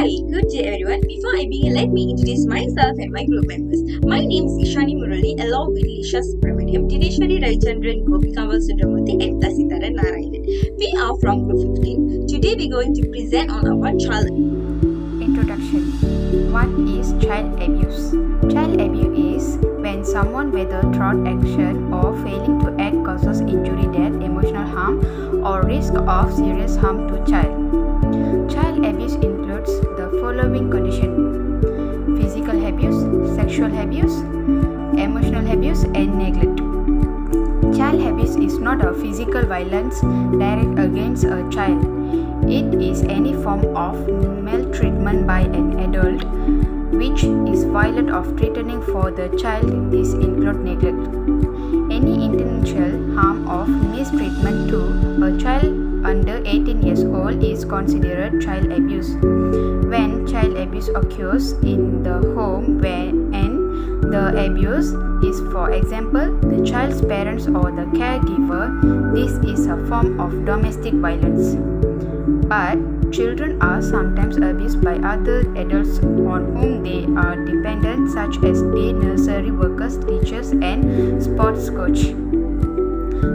Hi, good day everyone. Before I begin, let me introduce myself and my group members. My name is Ishani Murali, along with Lisha Subramaniam, Dineshwari Ravichandran, Gopikamal Sundramurthy, and Tasitaran Narayanan. We are from Group 15. Today we are going to present on our child. Introduction. What is child abuse? Child abuse is when someone, whether through action or failing to act, causes injury, death, emotional harm, or risk of serious harm to child. Child abuse includes the following conditions: physical abuse, sexual abuse, emotional abuse, and neglect. Child abuse is not a physical violence direct against a child. It is any form of maltreatment by an adult which is violent or threatening for the child. This includes neglect. Any intentional harm or mistreatment to a child under 18 years old is considered child abuse. When child abuse occurs in the home and the abuse is, for example, the child's parents or the caregiver, this is a form of domestic violence. But children are sometimes abused by other adults on whom they are dependent, such as day nursery workers, teachers, and sports coach.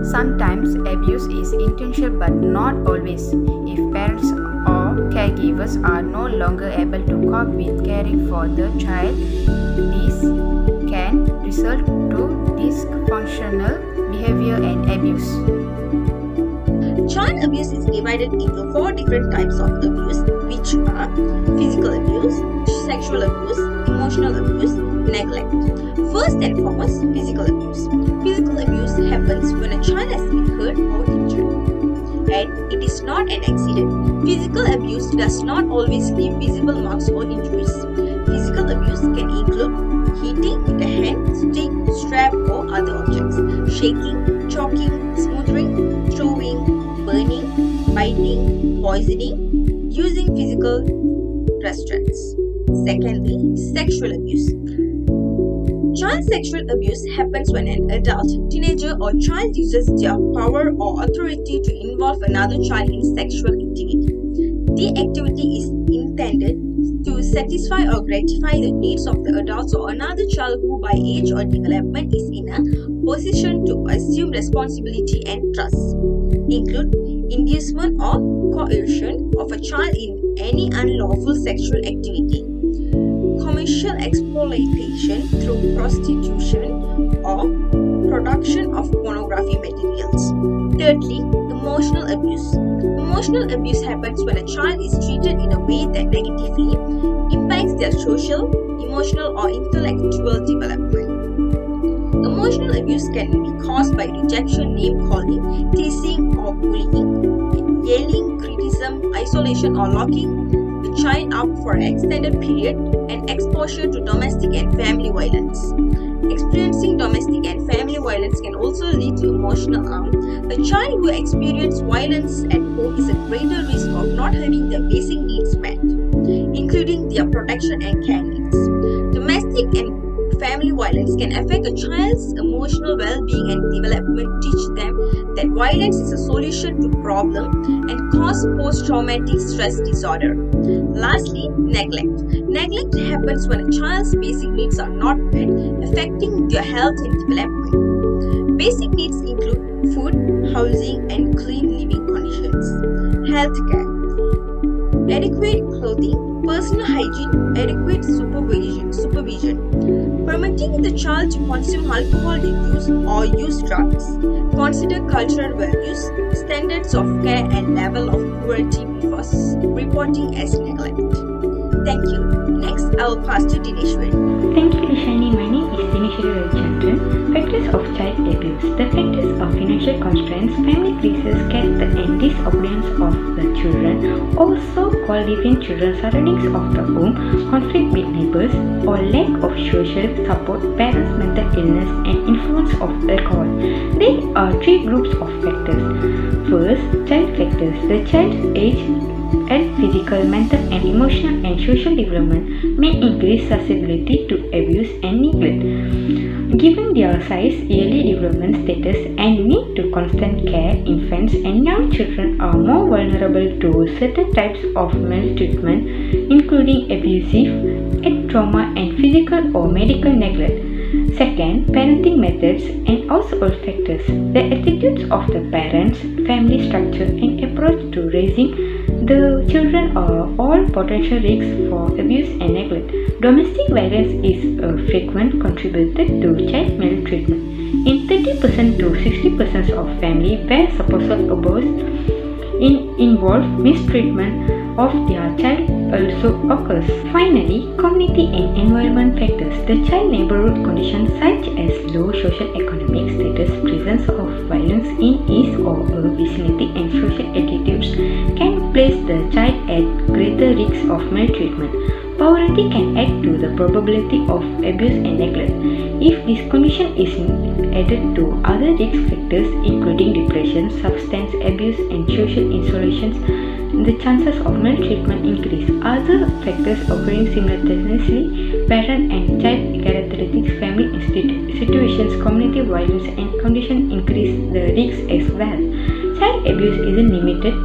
Sometimes abuse is intentional but not always. If parents or caregivers are no longer able to cope with caring for the child, this can result to dysfunctional behavior and abuse. Child abuse is divided into 4 different types of abuse, which are physical abuse, sexual abuse, emotional abuse, neglect. First and foremost, physical abuse. Physical abuse happens when a child has been hurt or injured, and it is not an accident. Physical abuse does not always leave visible marks or injuries. Physical abuse can include hitting with a hand, stick, strap, or other objects, shaking, choking, smoothing, throwing, burning, biting, poisoning, using physical restraints. Secondly, sexual abuse. Child sexual abuse happens when an adult, teenager, or child uses their power or authority to involve another child in sexual activity. The activity is intended to satisfy or gratify the needs of the adults or another child who by age or development is in a position to assume responsibility and trust. Include inducement or coercion of a child in any unlawful sexual activity, commercial exploitation through prostitution or production of pornography materials. Thirdly, emotional abuse. Emotional abuse happens when a child is treated in a way that negatively impacts their social, emotional, or intellectual development. Emotional abuse can be caused by rejection, name-calling, teasing or bullying, yelling, criticism, isolation, or locking the child up for an extended period, and exposure to domestic and family violence. Experiencing domestic and family violence can also lead to emotional harm. The child who experiences violence at home is at greater risk of not having their basic needs met, including their protection and care needs. Domestic and family violence can affect a child's emotional well-being and development, teach them that violence is a solution to problem, and cause post-traumatic stress disorder. Lastly, neglect. Neglect happens when a child's basic needs are not met, affecting their health and development. Basic needs include food, housing, and clean living conditions. Healthcare. Adequate clothing, personal hygiene, adequate supervision. Permitting the child to consume alcohol, use or use drugs. Consider cultural values, standards of care, and level of poverty before reporting as neglect. Thank you. Next, I will pass to Dineshwari. Thank you, Ishani. My name is Dineshwari Ravichandran. Factors of child abuse. The factors of financial constraints, family crisis, character and disobedience of the children, also called living children, surroundings of the home, conflict with neighbors, or lack of social support, parents' mental illness, and influence of alcohol. There are 3 groups of factors. First, child factors. The child's age physical, mental, and emotional and social development may increase susceptibility to abuse and neglect. Given their size, early development status, and need to constant care, infants and young children are more vulnerable to certain types of maltreatment, including abusive, trauma, and physical or medical neglect. Second, parenting methods and household factors. The attitudes of the parents, family structure, and approach to raising the children are all potential risks for abuse and neglect. Domestic violence is a frequent contributor to child maltreatment. In 30% to 60% of families where supposed abuse involve mistreatment of their child also occurs. Finally, community and environment factors. The child neighborhood conditions such as low socio-economic status, presence of violence in his or her vicinity, and social attitudes can place the child at greater risk of maltreatment. Poverty can add to the probability of abuse and neglect. If this condition is added to other risk factors including depression, substance abuse, and social isolations, the chances of maltreatment increase. Other factors occurring simultaneously, parent and child characteristics, family situations, community violence, and condition increase the risk as well. Child abuse isn't limited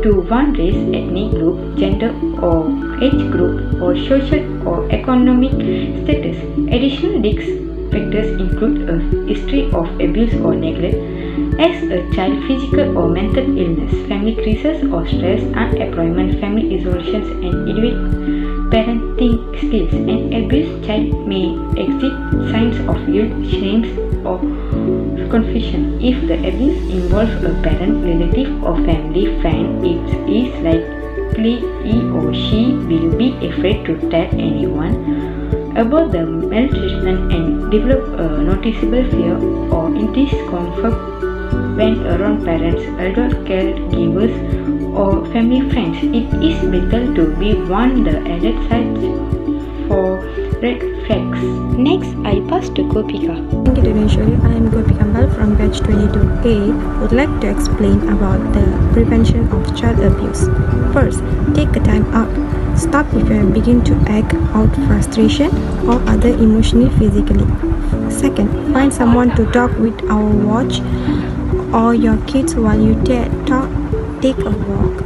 to one race, ethnic group, gender or age group, or social or economic status. Additional risk factors include a history of abuse or neglect as a child, physical or mental illness, family crisis or stress, unemployment, family isolations, and individual parenting skills. An abused child may exhibit signs of guilt, shame, or confusion. If the abuse involves a parent, relative, or family friend, it is likely he or she will be afraid to tell anyone about the maltreatment and develop a noticeable fear or discomfort when around parents, adult caregivers, or family friends. It is vital to be warned the alert signs for red flags. Next, I pass to Gopika. Thank you, Dinesh. I am Gopika Ambal from batch 22A. Would like to explain about the prevention of child abuse. First, take a time out. Stop if you begin to act out frustration or other emotionally, physically. Second, find someone to talk with or watch or your kids while you take a walk.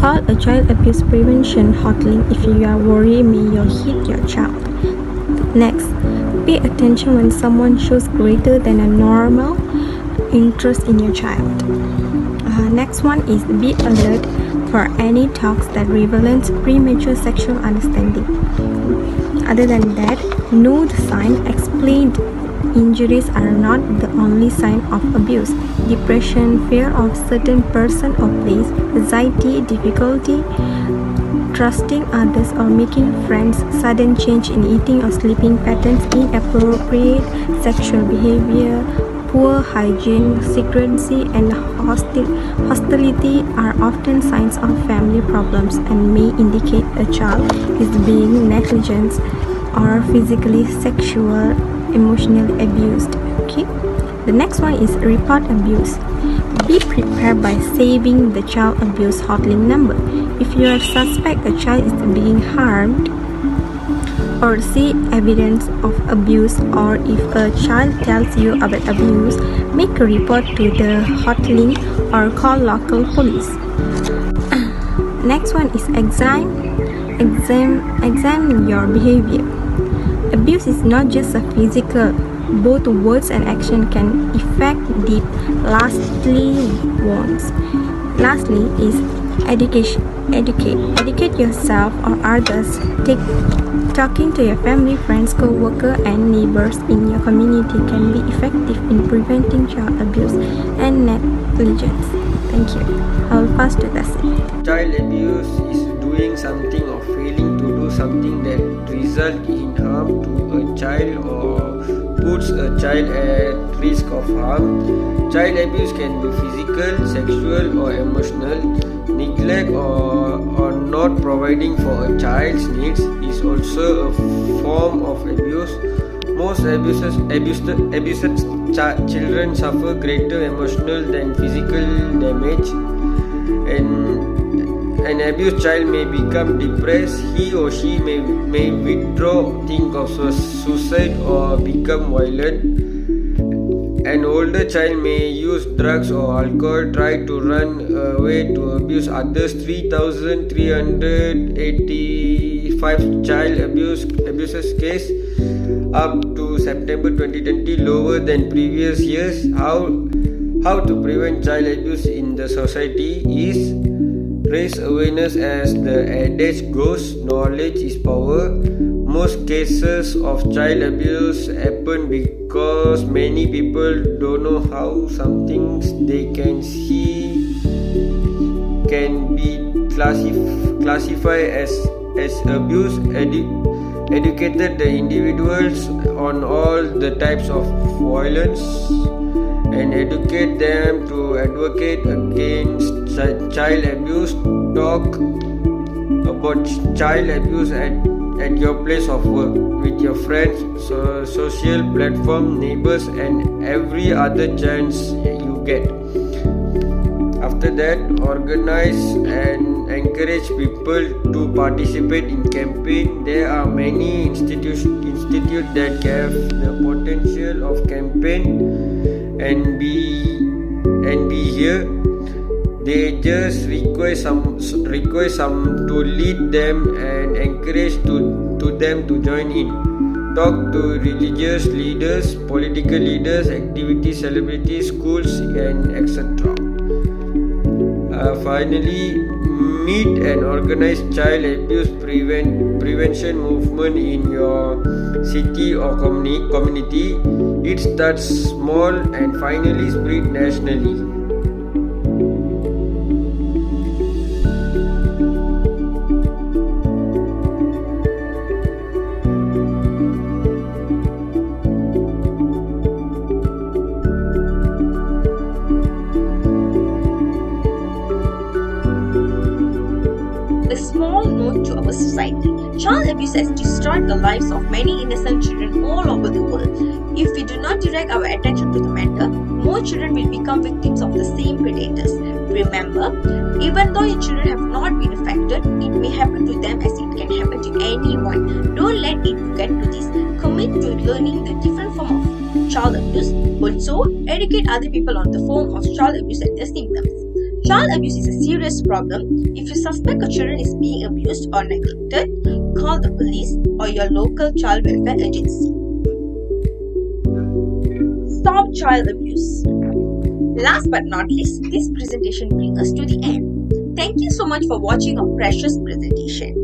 Call a child abuse prevention hotline if you are worried you'll hit your child. Next, pay attention when someone shows greater than a normal interest in your child. Next one is be alert for any talks that reveal premature sexual understanding. Other than that, know the sign. Explained injuries are not the only sign of abuse. Depression, fear of certain person or place, anxiety, difficulty trusting others or making friends, sudden change in eating or sleeping patterns, inappropriate sexual behavior, poor hygiene, secrecy, and hostility are often signs of family problems and may indicate a child is being negligent or physically, sexual, emotionally abused. Okay. The next one is report abuse. Be prepared by saving the child abuse hotline number. If you suspect a child is being harmed or see evidence of abuse, or if a child tells you about abuse, make a report to the hotline or call local police. Next one is examine your behavior. Abuse is not just a physical. Both words and action can affect deep, lasting wounds. Lastly is education. Educate yourself or others. Talking to your family, friends, co-workers, and neighbors in your community can be effective in preventing child abuse and negligence. Thank you. I will pass to Tassie. Child abuse is doing something or failing to do something that results in harm to a child or puts a child at risk of harm. Child abuse can be physical, sexual, or emotional. Neglect or not providing for a child's needs is also a form of abuse. Most abused children suffer greater emotional than physical damage, and an abused child may become depressed. He or she may withdraw, think of suicide, or become violent. An older child may use drugs or alcohol, try to run away to abuse others. 3,385 child abusers case up to September 2020, lower than previous years. How to prevent child abuse in the society is raise awareness. As the adage goes, knowledge is power. Most cases of child abuse happen because many people don't know how some things they can see can be classified as abuse. Educated the individuals on all the types of violence and educate them to advocate against child abuse. Talk about child abuse at your place of work, with your friends, social platform, neighbors, and every other chance you get. After that, organize and encourage people to participate in campaign. There are many institutes that have the potential of campaign and be here. They just request some to lead them and encourage them to join in. Talk to religious leaders, political leaders, activity celebrities, schools, and etc. Finally, meet and organize child abuse prevention movement in your city or community. It starts small and finally spread nationally. A small note to our society. Child abuse has destroyed the lives of many innocent children all over the world. If we do not direct our attention to the matter, more children will become victims of the same predators. Remember, even though your children have not been affected, it may happen to them as it can happen to anyone. Don't let it get to this. Commit to learning the different form of child abuse. Also, educate other people on the form of child abuse and their symptoms. Child abuse is a serious problem. If you suspect a child is being abused or neglected, call the police or your local child welfare agency. Stop child abuse. Last but not least, this presentation brings us to the end. Thank you so much for watching our precious presentation.